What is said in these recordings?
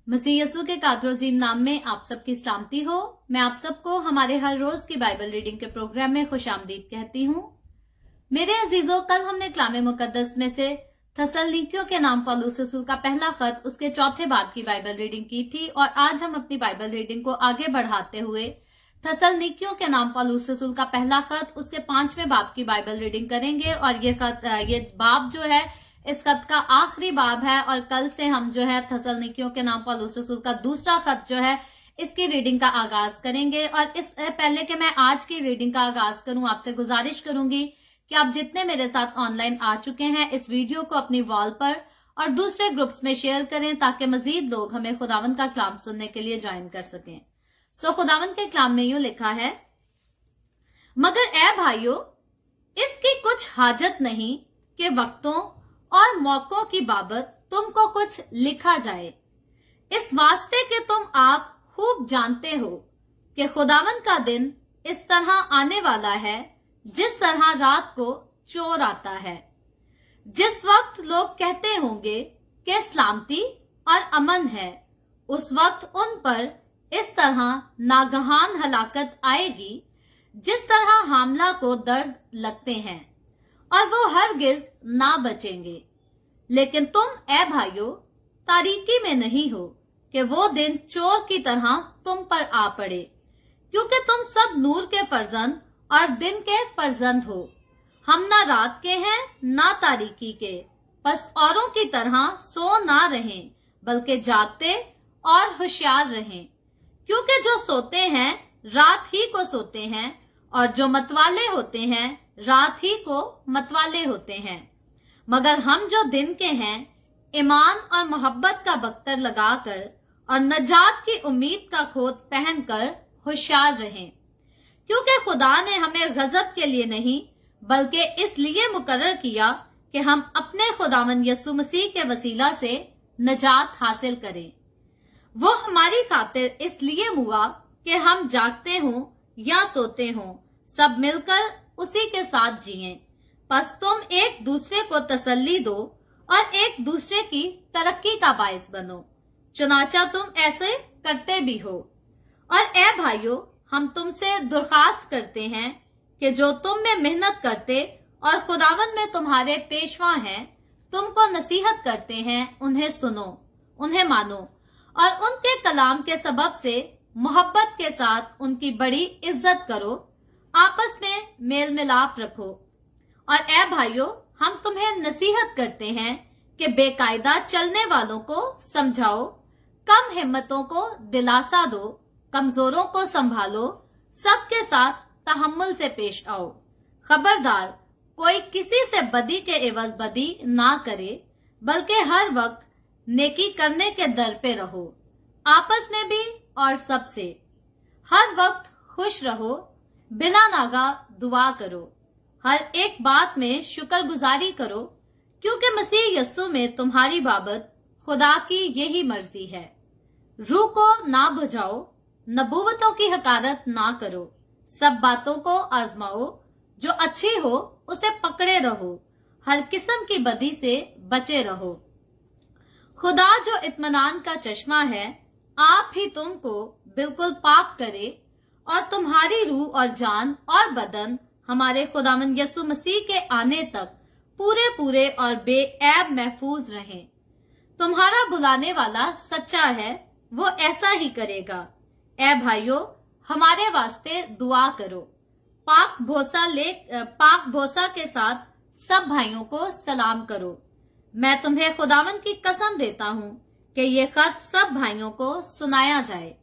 मसीह यसू के कादरोजीम नाम में आप सबकी सलामती हो। मैं आप सबको हमारे हर रोज की बाइबल रीडिंग के प्रोग्राम में खुशामदीद कहती हूँ। मेरे अजीजों, कल हमने कलाम मुकद्दस में से थस्सलुनीकियों के नाम पौलुस रसूल का पहला खत उसके चौथे बाब की बाइबल रीडिंग की थी और आज हम अपनी बाइबल रीडिंग को आगे बढ़ाते हुए थस्सलुनीकियों के नाम पौलुस रसूल का पहला खत उसके 5वें बाब की बाइबल रीडिंग करेंगे। और ये बाब जो है इस खत का आखिरी बाब है और कल से हम जो है थस्सलुनीकियों के नाम पौलुस रसूल का दूसरा खत जो है इसकी रीडिंग का आगाज करेंगे। और इस पहले के मैं आज की रीडिंग का आगाज करूं, आपसे गुजारिश करूंगी कि आप जितने मेरे साथ ऑनलाइन आ चुके हैं इस वीडियो को अपनी वॉल पर और दूसरे ग्रुप्स में शेयर करें ताकि मजीद लोग हमें खुदावन का कलाम सुनने के लिए ज्वाइन कर सकें। खुदावन के कलाम में यूं लिखा है, मगर ए भाइयों, इसकी कुछ हाजत नहीं कि वक्तों और मौकों की बाबत तुमको कुछ लिखा जाए, इस वास्ते कि तुम आप खूब जानते हो कि खुदावन का दिन इस तरह आने वाला है जिस तरह रात को चोर आता है। जिस वक्त लोग कहते होंगे कि सलामती और अमन है, उस वक्त उन पर इस तरह नागहान हलाकत आएगी जिस तरह हामला को दर्द लगते हैं और वो हरगिज ना बचेंगे। लेकिन तुम ए भाइयों तारीकी में नहीं हो कि वो दिन चोर की तरह तुम पर आ पड़े, क्योंकि तुम सब नूर के फर्जंद और दिन के फर्जंद हो। हम ना रात के हैं ना तारीकी के, बस औरों की तरह सो ना रहें बल्कि जागते और होशियार रहें। क्योंकि जो सोते हैं रात ही को सोते हैं और जो मतवाले होते हैं रात ही को मतवाले होते हैं। मगर हम जो दिन के हैं ईमान और मोहब्बत का बख्तर लगाकर और नजात की उम्मीद का खोत पहनकर होशियार रहें। क्योंकि खुदा ने हमें गजब के लिए नहीं बल्कि इसलिए मुकर्रर किया कि हम अपने खुदावन यसु मसीह के वसीला से नजात हासिल करें। वो हमारी खातिर इसलिए हुआ कि हम जागते हों या सोते हों, सब मिलकर उसी के साथ जिएं। बस तुम एक दूसरे को तसल्ली दो और एक दूसरे की तरक्की का बायस बनो, चुनाचा तुम ऐसे करते भी हो। और ए भाइयों, हम तुमसे दरख्वास्त करते हैं कि जो तुम में मेहनत करते और खुदावन में तुम्हारे पेशवा हैं, तुमको नसीहत करते हैं, उन्हें सुनो, उन्हें मानो और उनके कलाम के सबब से मोहब्बत के साथ उनकी बड़ी इज्जत करो, आपस में मेल मिलाप रखो। और ए भाइयों, हम तुम्हें नसीहत करते हैं कि बेकायदा चलने वालों को समझाओ, कम हिम्मतों को दिलासा दो, कमजोरों को संभालो, सबके साथ तहम्मुल से पेश आओ। खबरदार, कोई किसी से बदी के एवज बदी ना करे, बल्कि हर वक्त नेकी करने के दर पे रहो, आपस में भी और सबसे। हर वक्त खुश रहो, बिला नागा दुआ करो, हर एक बात में शुक्रगुजारी करो, क्योंकि मसीह यस्सु में तुम्हारी बाबत खुदा की यही मर्जी है। रूह को ना बुझाओ, नबूवतों की हकारत ना करो, सब बातों को आजमाओ, जो अच्छी हो उसे पकड़े रहो, हर किस्म की बदी से बचे रहो। खुदा जो इत्मीनान का चश्मा है, आप ही तुमको बिल्कुल पाक करे और तुम्हारी रूह और जान और बदन हमारे खुदावंद यसु मसीह के आने तक पूरे पूरे और बेऐब महफूज रहें। तुम्हारा बुलाने वाला सच्चा है, वो ऐसा ही करेगा। ए भाइयों, हमारे वास्ते दुआ करो। पाक भोसा के साथ सब भाइयों को सलाम करो। मैं तुम्हें खुदावन की कसम देता हूँ कि ये खत सब भाइयों को सुनाया जाए।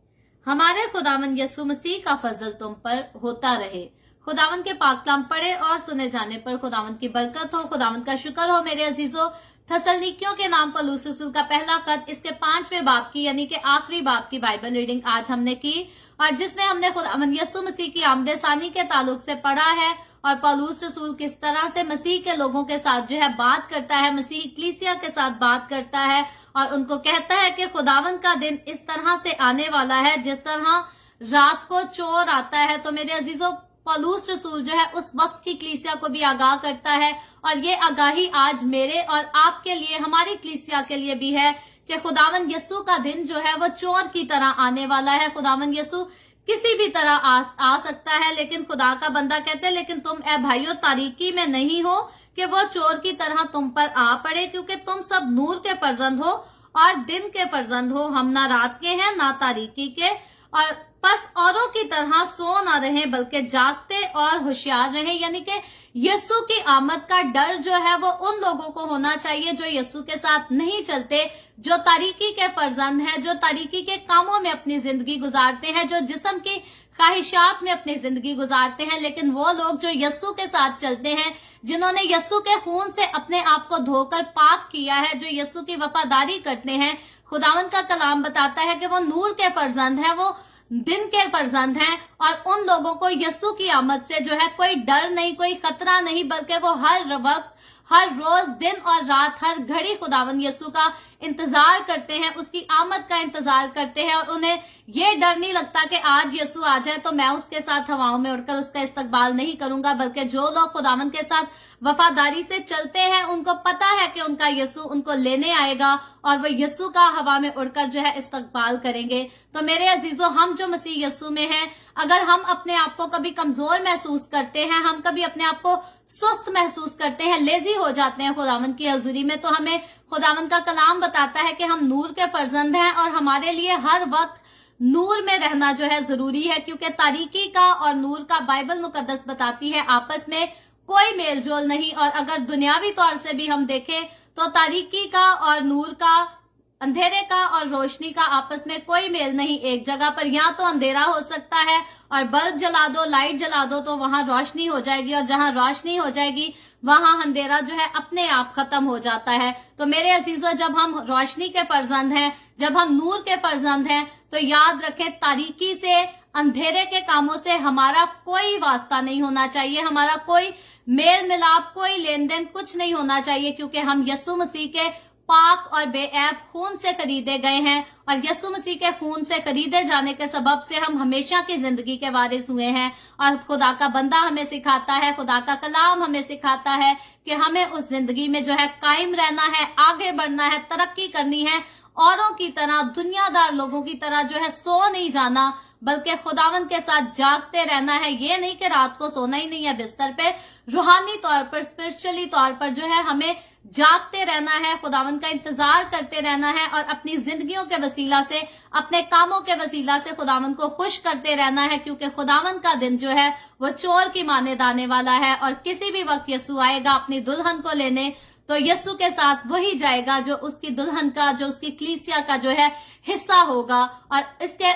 हमारे खुदावन यसु मसीह का फजल तुम पर होता रहे। खुदावन के पाक कलाम पढ़े और सुने जाने पर खुदावन की बरकत हो। खुदावन का शुक्र हो। मेरे अजीजों, थस्सलुनीकियों के नाम पौलुस रसूल का पहला खत इसके 5वें बाब की यानी कि आखिरी बाब की बाइबल रीडिंग आज हमने की और जिसमें हमने खुदावंद यसु मसीह की आमदे सानी के ताल्लुक से पढ़ा है और पौलुस रसूल किस तरह से मसीह के लोगों के साथ जो है बात करता है, मसीह कलीसिया के साथ बात करता है और उनको कहता है कि खुदावन का दिन इस तरह से आने वाला है जिस तरह रात को चोर आता है। तो मेरे अजीजों, पौलुस रसूल जो है उस वक्त की कलीसिया को भी आगाह करता है और ये आगाही आज मेरे और आपके लिए, हमारी कलीसिया के लिए भी है कि खुदावन यीशु का दिन जो है वो चोर की तरह आने वाला है। खुदावन यीशु किसी भी तरह आ सकता है, लेकिन खुदा का बंदा कहते हैं लेकिन तुम ए भाइयों तारीकी में नहीं हो कि वो चोर की तरह तुम पर आ पड़े, क्योंकि तुम सब नूर के फर्जंद हो और दिन के फर्जंद हो। हम ना रात के हैं ना तारीकी के, और बस औरों की तरह सो ना रहे बल्कि जागते और होशियार रहे। यानी कि यीशु की आमद का डर जो है वो उन लोगों को होना चाहिए जो यीशु के साथ नहीं चलते, जो तारीकी के फर्जंद हैं, जो तारीकी के कामों में अपनी जिंदगी गुजारते हैं, जो जिस्म की ख्वाहिशात में अपनी जिंदगी गुजारते हैं। लेकिन वो लोग जो यीशु के साथ चलते हैं, जिन्होंने यीशु के खून से अपने आप को धोकर पाक किया है, जो यीशु की वफादारी करते हैं, खुदावंद का कलाम बताता है कि वो नूर के फर्जंद है, वो दिन के फर्जंद हैं, और उन लोगों को यीशु की आमद से जो है कोई डर नहीं, कोई खतरा नहीं, बल्कि वो हर वक्त, हर रोज, दिन और रात, हर घड़ी खुदावंद यीशु का इंतजार करते हैं, उसकी आमद का इंतजार करते हैं। और उन्हें ये डर नहीं लगता कि आज यीशु आ जाए तो मैं उसके साथ हवाओं में उड़कर उसका इस्तकबाल नहीं करूंगा, बल्कि जो लोग खुदावंद के साथ वफादारी से चलते हैं उनको पता है कि उनका यीशु उनको लेने आएगा और वो यीशु का हवा में उड़कर जो है इस्तकबाल करेंगे। तो मेरे अजीजों, हम जो मसीह यीशु में हैं, अगर हम अपने आप को कभी कमजोर महसूस करते हैं, हम कभी अपने आप को सुस्त महसूस करते हैं, लेजी हो जाते हैं खुदावंद की हजूरी में, तो हमें खुदावंद का कलाम बताता है कि हम नूर के फर्जंद हैं और हमारे लिए हर वक्त नूर में रहना जो है जरूरी है, क्योंकि तारीकी का और नूर का बाइबल मुकद्दस बताती है आपस में कोई मेल जोल नहीं। और अगर दुनियावी तौर से भी हम देखें तो तारीकी का और नूर का, अंधेरे का और रोशनी का आपस में कोई मेल नहीं। एक जगह पर या तो अंधेरा हो सकता है और बल्ब जला दो, लाइट जला दो तो वहां रोशनी हो जाएगी, और जहां रोशनी हो जाएगी वहां अंधेरा जो है अपने आप खत्म हो जाता है। तो मेरे अजीजों, जब हम रोशनी के फर्जंद हैं, जब हम नूर के फर्जंद हैं, तो याद रखें तारीकी से, अंधेरे के कामों से हमारा कोई वास्ता नहीं होना चाहिए, हमारा कोई मेल मिलाप, कोई लेन देन कुछ नहीं होना चाहिए, क्योंकि हम यीशु मसीह के पाक और बेऐब खून से खरीदे गए हैं, और यीशु मसीह के खून से खरीदे जाने के सबब से हम हमेशा की जिंदगी के वारिस हुए हैं। और खुदा का बंदा हमें सिखाता है, खुदा का कलाम हमें सिखाता है कि हमें उस जिंदगी में जो है कायम रहना है, आगे बढ़ना है, तरक्की करनी है, औरों की तरह, दुनियादार लोगों की तरह जो है सो नहीं जाना, बल्कि खुदावंद के साथ जागते रहना है। ये नहीं कि रात को सोना ही नहीं है बिस्तर पे, रूहानी तौर पर, स्पिरिचुअली तौर पर जो है हमें जागते रहना है, खुदावंद का इंतजार करते रहना है, और अपनी जिंदगियों के वसीला से, अपने कामों के वसीला से खुदावंद को खुश करते रहना है, क्योंकि खुदावंद का दिन जो है वो चोर की मानेद आने वाला है। और किसी भी वक्त यीशु आएगा अपनी दुल्हन को लेने, तो यीशु के साथ वही जाएगा जो उसकी दुल्हन का, जो उसकी कलीसिया का जो है हिस्सा होगा। और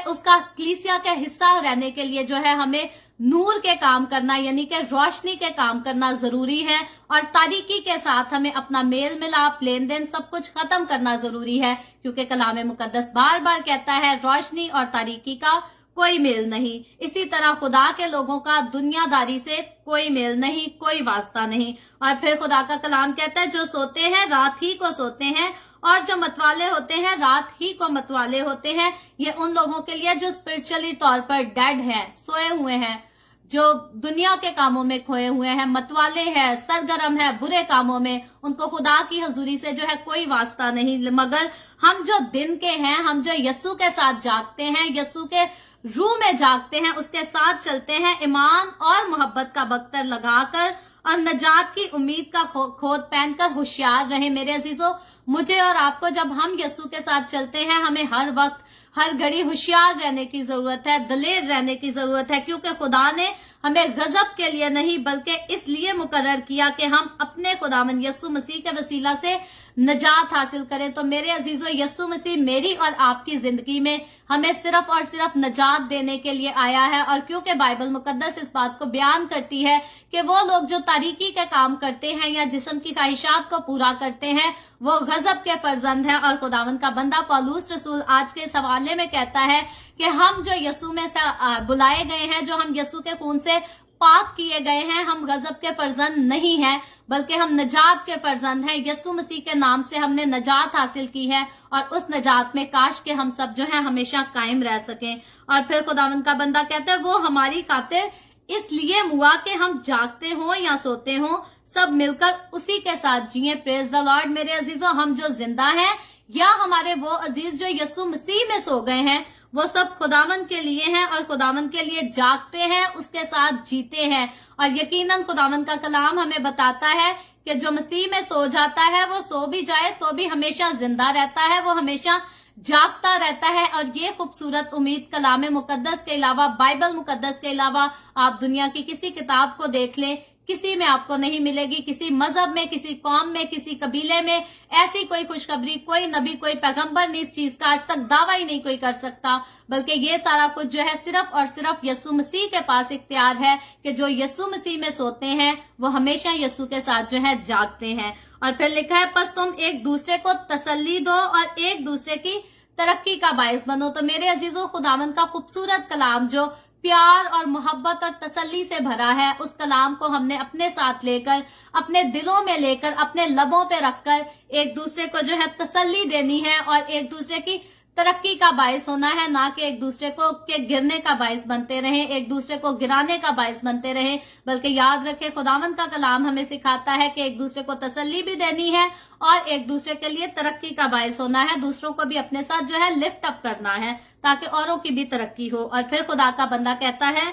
उसका कलीसिया का हिस्सा रहने के लिए जो है हमें नूर के काम करना, यानी कि रोशनी के काम करना जरूरी है, और तारीकी के साथ हमें अपना मेल मिलाप, लेन देन सब कुछ खत्म करना जरूरी है, क्योंकि कलाम मुकद्दस बार बार कहता है रोशनी और तारीकी का कोई मेल नहीं। इसी तरह खुदा के लोगों का दुनियादारी से कोई मेल नहीं, कोई वास्ता नहीं। और फिर खुदा का कलाम कहता है जो सोते हैं रात ही को सोते हैं, और जो मतवाले होते हैं रात ही को मतवाले होते हैं। ये उन लोगों के लिए जो स्पिरिचुअली तौर पर डेड है, सोए हुए हैं, जो दुनिया के कामों में खोए हुए हैं, मतवाले हैं, सरगर्म है बुरे कामों में, उनको खुदा की हजूरी से जो है कोई वास्ता नहीं। मगर हम जो दिन के हैं, हम जो यीशु के साथ जागते हैं, यीशु के रूह में जागते हैं, उसके साथ चलते हैं, ईमान और मोहब्बत का बख्तर लगाकर और नजात की उम्मीद का खोद पहनकर होशियार रहे। मेरे अजीजों, मुझे और आपको जब हम यीशु के साथ चलते हैं, हमें हर वक्त, हर घड़ी होशियार रहने की जरूरत है, दलेर रहने की जरूरत है, क्योंकि खुदा ने हमें गजब के लिए नहीं बल्कि इसलिए मुकर्रर किया कि हम अपने खुदावंद यीशु मसीह के वसीला से नजात हासिल करें। तो मेरे अजीजों, यीशु मसीह मेरी और आपकी जिंदगी में हमें सिर्फ और सिर्फ नजात देने के लिए आया है। और क्योंकि बाइबल मुकद्दस इस बात को बयान करती है कि वो लोग जो तारीकी के काम करते हैं या जिस्म की ख्वाहिशात को पूरा करते हैं, वो गजब के फर्जंद हैं। और खुदावंद का बंदा पौलुस रसूल आज के इस हवाले में कहता है कि हम जो यीशु में से बुलाए गए हैं, जो हम यीशु के खून से पाक किए गए हैं, हम गजब के फर्जंद नहीं हैं, बल्कि हम नजात के फर्जंद हैं। यीशु मसीह के नाम से हमने नजात हासिल की है, और उस नजात में काश के हम सब जो है हमेशा कायम रह सकें। और फिर खुदावंद का बंदा कहता है वो हमारी खातिर इसलिए हुआ कि हम जागते हों या सोते हों, सब मिलकर उसी के साथ जिए। Praise the Lord. मेरे अजीजों, हम जो जिंदा हैं या हमारे वो अजीज जो यीशु मसीह में सो गए हैं, वो सब खुदावंद के लिए हैं और खुदावंद के लिए जागते हैं, उसके साथ जीते हैं। और यकीनन खुदावंद का कलाम हमें बताता है कि जो मसीह में सो जाता है वो सो भी जाए तो भी हमेशा जिंदा रहता है, वो हमेशा जागता रहता है। और ये खूबसूरत उम्मीद कलाम मुकद्दस के अलावा, बाइबल मुकद्दस के अलावा आप दुनिया की किसी किताब को देख लें, किसी में आपको नहीं मिलेगी। किसी मजहब में, किसी कौम में, किसी कबीले में ऐसी कोई खुशखबरी, कोई नबी, कोई पैगंबर ने इस चीज का आज तक दावा ही नहीं कोई कर सकता, बल्कि ये सारा कुछ जो है सिर्फ और सिर्फ यीशु मसीह के पास इख्तियार है कि जो यीशु मसीह में सोते हैं वो हमेशा यीशु के साथ जो है जागते हैं। और फिर लिखा है, बस तुम एक दूसरे को तसल्ली दो और एक दूसरे की तरक्की का बायस बनो। तो मेरे अजीजों, खुदावंद का खूबसूरत कलाम जो प्यार और मोहब्बत और तसल्ली से भरा है, उस कलाम को हमने अपने साथ लेकर, अपने दिलों में लेकर, अपने लबों पे रखकर एक दूसरे को जो है तसल्ली देनी है और एक दूसरे की तरक्की का बायस होना है, ना कि एक दूसरे को के गिरने का बायस बनते रहे, एक दूसरे को गिराने का बायस बनते रहे। बल्कि याद रखें, खुदावंद का कलाम हमें सिखाता है कि एक दूसरे को तसल्ली भी देनी है और एक दूसरे के लिए तरक्की का बायस होना है, दूसरों को भी अपने साथ जो है लिफ्ट अप करना है ताकि औरों की भी तरक्की हो। और फिर खुदा का बंदा कहता है,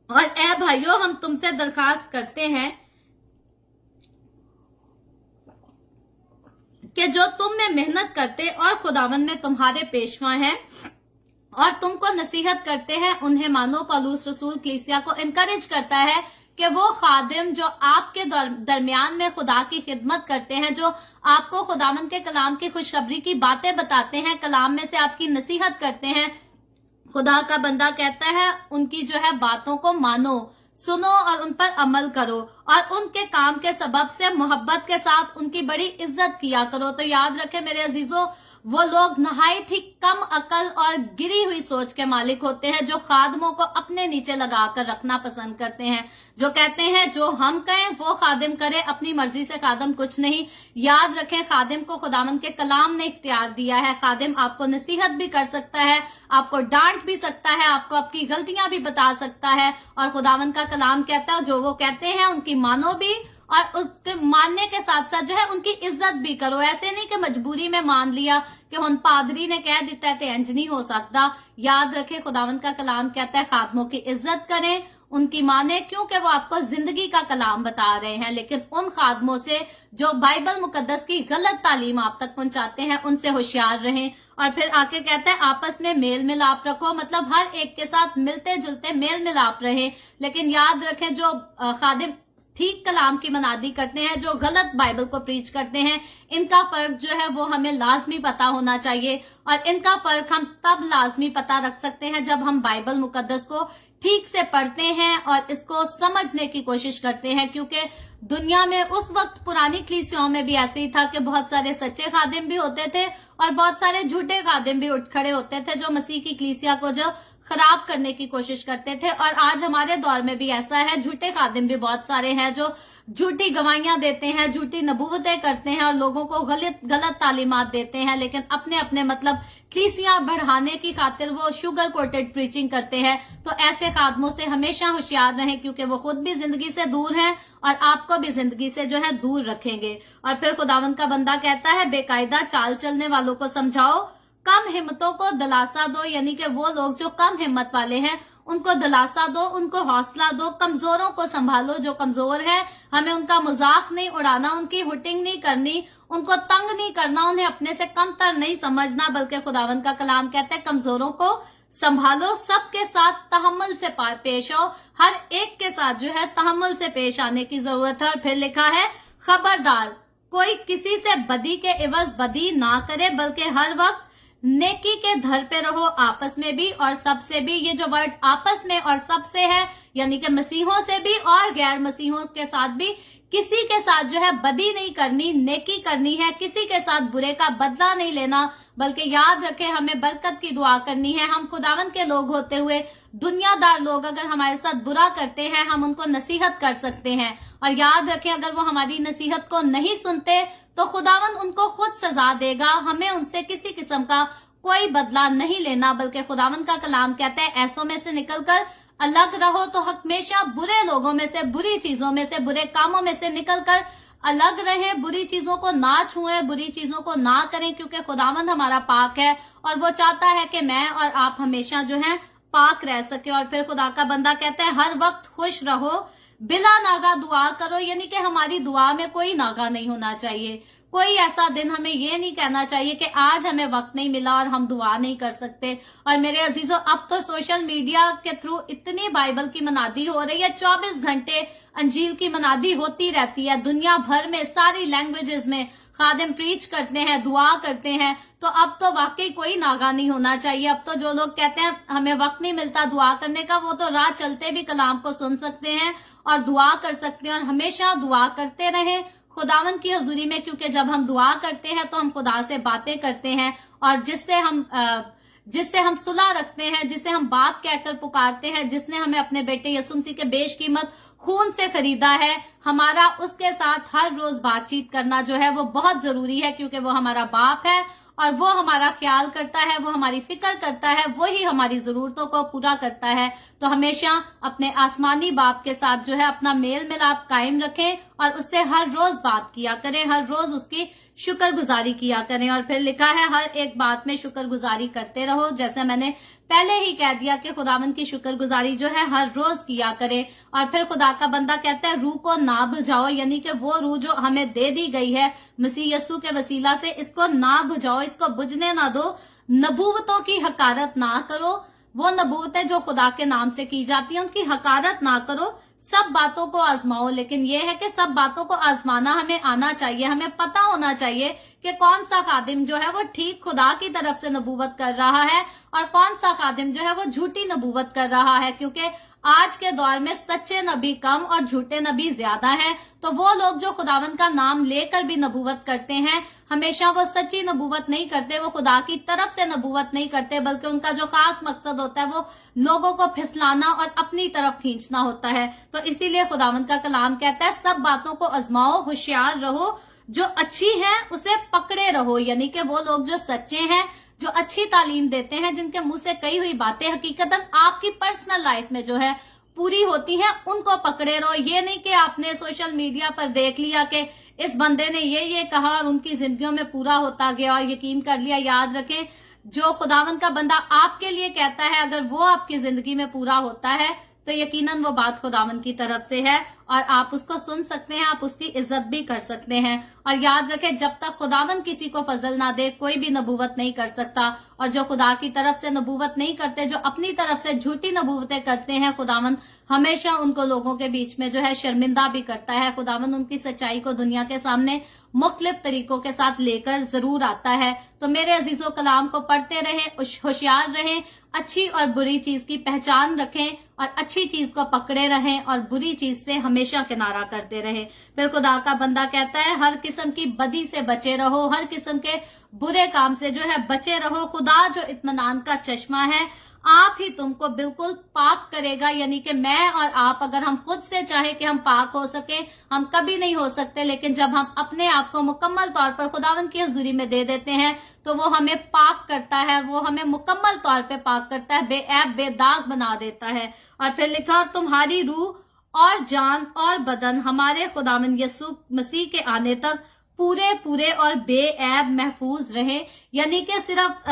और ए भाइयों, हम तुमसे दरखास्त करते हैं कि जो तुम में मेहनत करते और खुदावंद में तुम्हारे पेशवा हैं और तुमको नसीहत करते हैं, उन्हें मानो। पौलुस रसूल कलीसिया को इनकरेज करता है कि वो खादिम जो आपके दरमियान में खुदा की खिदमत करते हैं, जो आपको खुदावंद के कलाम की खुशखबरी की बातें बताते हैं, कलाम में से आपकी नसीहत करते हैं, खुदा का बंदा कहता है उनकी जो है बातों को मानो, सुनो और उन पर अमल करो और उनके काम के सबब से मोहब्बत के साथ उनकी बड़ी इज्जत किया करो। तो याद रखें मेरे अजीजों, वो लोग नहायत ही कम अकल और गिरी हुई सोच के मालिक होते हैं जो खादमों को अपने नीचे लगाकर रखना पसंद करते हैं, जो कहते हैं जो हम कहें वो खादिम करे, अपनी मर्जी से खादिम कुछ नहीं। याद रखें, खादिम को खुदावंद के कलाम ने इख्तियार दिया है। खादिम आपको नसीहत भी कर सकता है, आपको डांट भी सकता है, आपको आपकी गलतियां भी बता सकता है। और खुदावंद का कलाम कहता है जो वो कहते हैं उनकी मानो भी और उसके मानने के साथ साथ जो है उनकी इज्जत भी करो। ऐसे नहीं कि मजबूरी में मान लिया कि हुन पादरी ने कह दिता है तो इंज नहीं हो सकता। याद रखें, खुदावंद का कलाम कहता है खादमों की इज्जत करें, उनकी माने, क्योंकि वो आपको जिंदगी का कलाम बता रहे हैं। लेकिन उन खादमों से जो बाइबल मुकद्दस की गलत तालीम आप तक पहुंचाते हैं, उनसे होशियार रहें। और फिर आके कहता है आपस में मेल मिलाप रखो, मतलब हर एक के साथ मिलते जुलते मेल मिलाप रहे। लेकिन याद रखें, जो खादिम ठीक कलाम की मनादी करते हैं, जो गलत बाइबल को प्रीच करते हैं, इनका फर्क जो है वो हमें लाजमी पता होना चाहिए। और इनका फर्क हम तब लाजमी पता रख सकते हैं जब हम बाइबल मुकद्दस को ठीक से पढ़ते हैं और इसको समझने की कोशिश करते हैं। क्योंकि दुनिया में उस वक्त पुरानी कलीसियाओं में भी ऐसे ही था कि बहुत सारे सच्चे खादिम भी होते थे और बहुत सारे झूठे खादिम भी उठ खड़े होते थे जो मसीह की कलीसिया को जो खराब करने की कोशिश करते थे। और आज हमारे दौर में भी ऐसा है, झूठे खादिम भी बहुत सारे हैं जो झूठी गवाहियां देते हैं, झूठी नबूवतें करते हैं और लोगों को गलत तालीमात देते हैं। लेकिन अपने अपने मतलब कलीसियां बढ़ाने की खातिर वो शुगर कोटेड प्रीचिंग करते हैं। तो ऐसे खादमों से हमेशा होशियार रहें, क्योंकि वो खुद भी जिंदगी से दूर हैं और आपको भी जिंदगी से जो है दूर रखेंगे। और फिर खुदावंद का बंदा कहता है बेकायदा चाल चलने वालों को समझाओ, कम हिम्मतों को दिलासा दो, यानी कि वो लोग जो कम हिम्मत वाले हैं उनको दिलासा दो, उनको हौसला दो। कमजोरों को संभालो, जो कमजोर है हमें उनका मजाक नहीं उड़ाना, उनकी हुटिंग नहीं करनी, उनको तंग नहीं करना, उन्हें अपने से कमतर नहीं समझना। बल्कि खुदावंद का कलाम कहता है कमजोरों को संभालो, सबके साथ तहम्मुल से पेश आओ, हर एक के साथ जो है तहम्मुल से पेश आने की जरूरत है। और फिर लिखा है खबरदार कोई किसी से बदी के एवज बदी ना करे, बल्कि हर वक्त नेकी के धर पे रहो, आपस में भी और सबसे भी। ये जो वर्ड आपस में और सबसे है, यानी कि मसीहों से भी और गैर मसीहों के साथ भी, किसी के साथ जो है बदी नहीं करनी, नेकी करनी है, किसी के साथ बुरे का बदला नहीं लेना। बल्कि याद रखें, हमें बरकत की दुआ करनी है। हम खुदावंद के लोग होते हुए दुनियादार लोग अगर हमारे साथ बुरा करते हैं, हम उनको नसीहत कर सकते हैं। और याद रखें, अगर वो हमारी नसीहत को नहीं सुनते तो खुदावंद उनको खुद सजा देगा। हमें उनसे किसी किस्म का कोई बदला नहीं लेना, बल्कि खुदावंद का कलाम कहता है ऐसों में से निकलकर अलग रहो। तो हमेशा बुरे लोगों में से, बुरी चीजों में से, बुरे कामों में से निकलकर अलग रहें, बुरी चीजों को ना छुएं, बुरी चीजों को ना करें, क्योंकि खुदावंद हमारा पाक है और वो चाहता है कि मैं और आप हमेशा जो है पाक रह सके। और फिर खुदा का बंदा कहता है हर वक्त खुश रहो, बिला नागा दुआ करो, यानी कि हमारी दुआ में कोई नागा नहीं होना चाहिए। कोई ऐसा दिन हमें ये नहीं कहना चाहिए कि आज हमें वक्त नहीं मिला और हम दुआ नहीं कर सकते। और मेरे अजीजों, अब तो सोशल मीडिया के थ्रू इतनी बाइबल की मनादी हो रही है, 24 घंटे अंजील की मनादी होती रहती है। दुनिया भर में सारी लैंग्वेजेस में खादिम प्रीच करते हैं, दुआ करते हैं। तो अब तो वाकई कोई नागा नहीं होना चाहिए। अब तो जो लोग कहते हैं हमें वक्त नहीं मिलता दुआ करने का, वो तो राह चलते भी कलाम को सुन सकते हैं और दुआ कर सकते हैं। और हमेशा दुआ करते रहें खुदावंद की हजूरी में, क्योंकि जब हम दुआ करते हैं तो हम खुदा से बातें करते हैं और जिससे हम सुलह रखते हैं, जिसे हम बाप कहकर पुकारते हैं, जिसने हमें अपने बेटे यीशु मसीह के बेशकीमत खून से खरीदा है, हमारा उसके साथ हर रोज बातचीत करना जो है वो बहुत जरूरी है, क्योंकि वो हमारा बाप है और वो हमारा ख्याल करता है, वो हमारी फिक्र करता है, वो ही हमारी जरूरतों को पूरा करता है। तो हमेशा अपने आसमानी बाप के साथ जो है अपना मेल मिलाप कायम रखें और उससे हर रोज बात किया करें, हर रोज उसकी शुक्रगुजारी किया करें। और फिर लिखा है हर एक बात में शुक्रगुजारी करते रहो। जैसे मैंने पहले ही कह दिया कि खुदावंद की शुक्रगुजारी जो है हर रोज किया करें। और फिर खुदा का बंदा कहता है रूह को ना बुझाओ, यानी कि वो रूह जो हमें दे दी गई है मसीह यीशु के वसीला से, इसको ना बुझाओ, इसको बुझने ना दो। नबूवतों की हकारत ना करो, वो नबूवतें जो खुदा के नाम से की जाती हैं उनकी हकारत ना करो। सब बातों को आजमाओ, लेकिन ये है कि सब बातों को आजमाना हमें आना चाहिए। हमें पता होना चाहिए कि कौन सा खादिम जो है वो ठीक खुदा की तरफ से नबूवत कर रहा है और कौन सा खादिम जो है वो झूठी नबूवत कर रहा है, क्योंकि आज के दौर में सच्चे नबी कम और झूठे नबी ज्यादा हैं। तो वो लोग जो खुदावंद का नाम लेकर भी नबूवत करते हैं, हमेशा वो सच्ची नबूवत नहीं करते, वो खुदा की तरफ से नबूवत नहीं करते, बल्कि उनका जो खास मकसद होता है वो लोगों को फिसलाना और अपनी तरफ खींचना होता है। तो इसीलिए खुदावंद का कलाम कहता है सब बातों को आजमाओ, होशियार रहो, जो अच्छी है उसे पकड़े रहो, यानी कि वो लोग जो सच्चे हैं, जो अच्छी तालीम देते हैं, जिनके मुंह से कही हुई बातें हकीकतन आपकी पर्सनल लाइफ में जो है पूरी होती हैं, उनको पकड़े रहो। ये नहीं कि आपने सोशल मीडिया पर देख लिया कि इस बंदे ने ये कहा और उनकी जिंदगियों में पूरा होता गया और यकीन कर लिया। याद रखें, जो खुदावंद का बंदा आपके लिए कहता है, अगर वो आपकी जिंदगी में पूरा होता है तो यकीनन वो बात खुदावंद की तरफ से है और आप उसको सुन सकते हैं, आप उसकी इज्जत भी कर सकते हैं। और याद रखें, जब तक खुदावंद किसी को फजल ना दे कोई भी नबूवत नहीं कर सकता। और जो खुदा की तरफ से नबूवत नहीं करते, जो अपनी तरफ से झूठी नबूवतें करते हैं, खुदावंद हमेशा उनको लोगों के बीच में जो है शर्मिंदा भी करता है। खुदावंद उनकी सच्चाई को दुनिया के सामने मुख्तलिफ तरीकों के साथ लेकर जरूर आता है। तो मेरे अजीजों, कलाम को पढ़ते रहें, होशियार रहें, अच्छी और बुरी चीज की पहचान रखें और अच्छी चीज को पकड़े रहें और बुरी चीज से हमेशा किनारा करते रहें। फिर खुदा का बंदा कहता है हर किस्म की बदी से बचे रहो, हर किस्म के बुरे काम से जो है बचे रहो। खुदा जो इत्मीनान का चश्मा है, आप ही तुमको बिल्कुल पाक करेगा। यानी कि मैं और आप, अगर हम खुद से चाहे कि हम पाक हो सके, हम कभी नहीं हो सकते, लेकिन जब हम अपने आप को मुकम्मल तौर पर खुदावंद की हुजूरी में दे देते हैं तो वो हमें पाक करता है, वो हमें मुकम्मल तौर पे पाक करता है, बेऐब बेदाग बना देता है। और फिर लिखा और तुम्हारी रूह और जान और बदन हमारे खुदावंद यीशु मसीह के आने तक पूरे पूरे और बेऐब महफूज रहे। यानी कि सिर्फ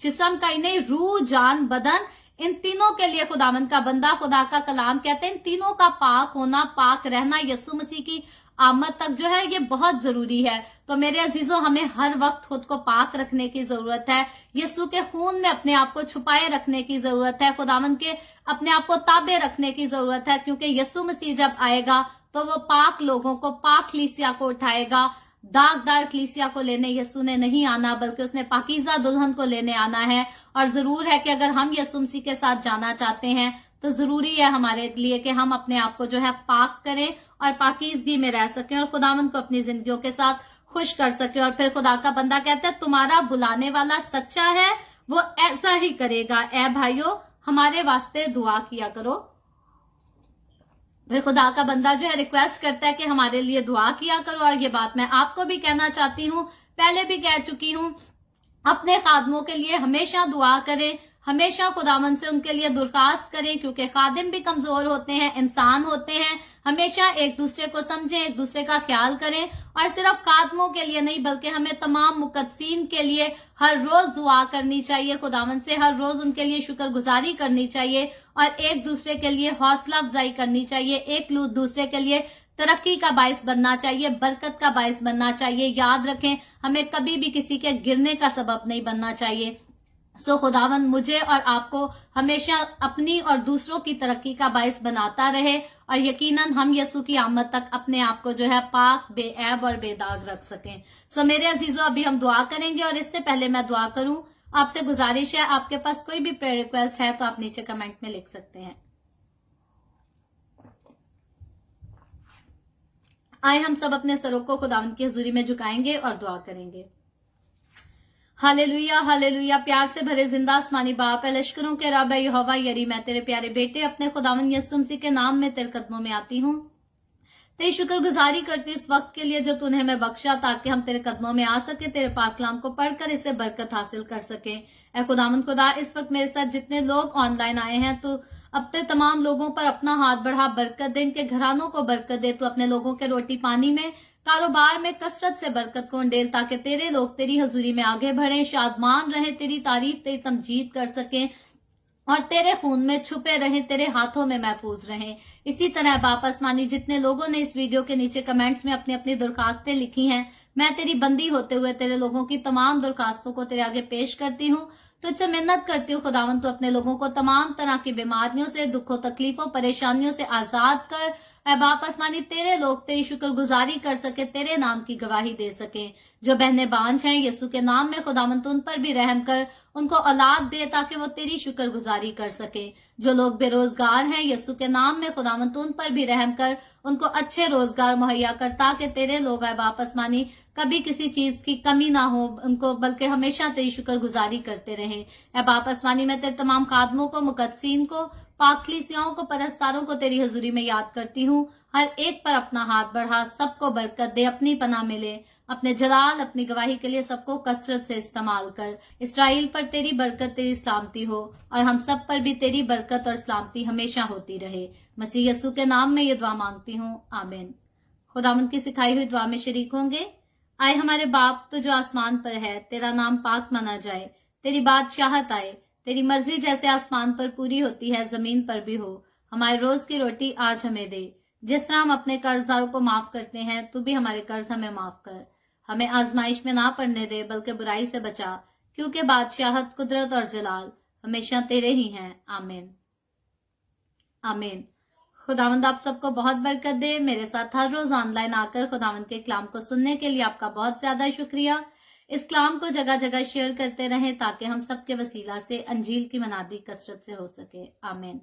जिस्म का ही नहीं, रूह जान बदन, इन तीनों के लिए खुदावंद का बंदा, खुदा का कलाम कहते हैं इन तीनों का पाक होना, पाक रहना यीशु मसीह की आमद तक जो है ये बहुत जरूरी है। तो मेरे अजीजों, हमें हर वक्त खुद को पाक रखने की जरूरत है, यीशु के खून में अपने आप को छुपाए रखने की जरूरत है, खुदावंद के अपने आप को ताबे रखने की जरूरत है, क्योंकि यीशु मसीह जब आएगा तो वो पाक लोगों को, पाक कलीसिया को उठाएगा। दागदार कलीसिया को लेने यीशु ने नहीं आना, बल्कि उसने पाकीज़ा दुल्हन को लेने आना है। और जरूर है कि अगर हम यीशु मसीह के साथ जाना चाहते हैं तो जरूरी है हमारे लिए कि हम अपने आप को जो है पाक करें और पाकीज़गी में रह सकें और खुदावंद को अपनी जिंदगियों के साथ खुश कर सके। और फिर खुदा का बंदा कहता है तुम्हारा बुलाने वाला सच्चा है, वो ऐसा ही करेगा। ए भाइयों, हमारे वास्ते दुआ किया करो। फिर खुदा का बंदा जो है रिक्वेस्ट करता है कि हमारे लिए दुआ किया करो। और ये बात मैं आपको भी कहना चाहती हूँ, पहले भी कह चुकी हूँ, अपने खादमों के लिए हमेशा दुआ करें, हमेशा खुदावन से उनके लिए दरखास्त करें, क्योंकि खादिम भी कमजोर होते हैं, इंसान होते हैं। हमेशा एक दूसरे को समझें, एक दूसरे का ख्याल करें, और सिर्फ खादमों के लिए नहीं बल्कि हमें तमाम मुकद्दसीन के लिए हर रोज दुआ करनी चाहिए। खुदावन से हर रोज उनके लिए शुक्रगुजारी करनी चाहिए और एक दूसरे के लिए हौसला अफजाई करनी चाहिए, एक दूसरे के लिए तरक्की का बायस बनना चाहिए, बरकत का बायस बनना चाहिए। याद रखें, हमें कभी भी किसी के गिरने का सबब नहीं बनना चाहिए। खुदावन मुझे और आपको हमेशा अपनी और दूसरों की तरक्की का बायस बनाता रहे, और यकीनन हम यसु की आमद तक अपने आप को जो है पाक, बेऐब और बेदाग रख सकें। मेरे अजीजों, अभी हम दुआ करेंगे, और इससे पहले मैं दुआ करूं, आपसे गुजारिश है, आपके पास कोई भी प्रेयर रिक्वेस्ट है तो आप नीचे कमेंट में लिख सकते हैं। आए हम सब अपने सरों को खुदावंद की हुजूरी में झुकाएंगे और दुआ करेंगे। Hallelujah, hallelujah. प्यार से भरे जिंदा आसमानी बाप, लश्करों के रब यहोवा यरी, मैं तेरे प्यारे बेटे अपने खुदावंद यीशु मसीह के नाम में तेरे कदमों में आती हूँ। तेरी शुक्रगुजारी करती इस वक्त के लिए जो तूने हमें बख्शा, ताकि हम तेरे कदमों में आ सके, तेरे पाक कलाम को पढ़कर इससे बरकत हासिल कर सके। ऐ खुदावंद खुदा, इस वक्त मेरे साथ जितने लोग ऑनलाइन आए हैं, तो अपने तमाम लोगों पर अपना हाथ बढ़ा, बरकत दे, इनके घरानों को बरकत दे। तो अपने लोगों के रोटी पानी में, कारोबार में कसरत से बरकत को डेल, ताकि तेरे लोग तेरी हजूरी में आगे बढ़े, शादमान रहे, तेरी तारीफ, तेरी तमजीद कर सकें, और तेरे खून में छुपे रहें, तेरे हाथों में महफूज रहें। इसी तरह बाप आसमानी, जितने लोगों ने इस वीडियो के नीचे कमेंट्स में अपनी अपनी दरखास्तें लिखी हैं, मैं तेरी बंदी होते हुए तेरे लोगों की तमाम दरखास्तों को तेरे आगे पेश करती हूँ। तुझसे मिन्नत करती हूँ खुदावन, तो अपने लोगों को तमाम तरह की बीमारियों से, दुखों, तकलीफों, परेशानियों से आजाद कर। ऐ बाप आसमानी, तेरे लोग तेरी शुक्रगुजारी कर सके, तेरे नाम की गवाही दे सके। जो बहनें बांझ हैं, यीशु के नाम में खुदावन उन पर भी रहम कर, उनको औलाद दे, ताकि वो तेरी शुक्रगुजारी कर सके। जो लोग बेरोजगार हैं, यीशु के नाम में खुदावन उन पर भी रहम कर, उनको अच्छे रोजगार मुहैया कर, ताकि तेरे लोग ऐ बाप आसमानी कभी किसी चीज की कमी ना हो उनको, बल्कि हमेशा तेरी शुक्रगुजारी करते रहे। ऐ बाप आसमानी, मैं तेरे तमाम खादमों को, मुकद्दसीन को, पाकलीसियाओं को, परस्तारों को तेरी हजूरी में याद करती हूँ। हर एक पर अपना हाथ बढ़ा, सबको बरकत दे, अपनी पनाह मिले, अपने जलाल, अपनी गवाही के लिए सबको कसरत से इस्तेमाल कर। इसराइल पर तेरी बरकत, तेरी सलामती हो, और हम सब पर भी तेरी बरकत और सलामती हमेशा होती रहे। मसीह यीशु के नाम में ये दुआ मांगती हूँ, आमीन। खुदावंद की सिखाई हुई दुआ में शरीक होंगे। आए हमारे बाप, तो जो आसमान पर है, तेरा नाम पाक माना जाए, तेरी बादशाहत आए, तेरी मर्जी जैसे आसमान पर पूरी होती है, जमीन पर भी हो। हमारे रोज की रोटी आज हमें दे, जिस तरह हम अपने कर्जदारों को माफ करते हैं, तू भी हमारे कर्ज हमें माफ कर। हमें आजमाइश में ना पड़ने दे, बल्कि बुराई से बचा, क्योंकि बादशाहत, कुदरत और जलाल हमेशा तेरे ही हैं, आमीन, आमीन। खुदावंद आप सबको बहुत बरकत दे। मेरे साथ हर रोज ऑनलाइन आकर खुदावंद के कलाम को सुनने के लिए आपका बहुत ज्यादा शुक्रिया। इस कलाम को जगह जगह शेयर करते रहें, ताकि हम सबके वसीला से अंजील की मनादी कसरत से हो सके, आमीन।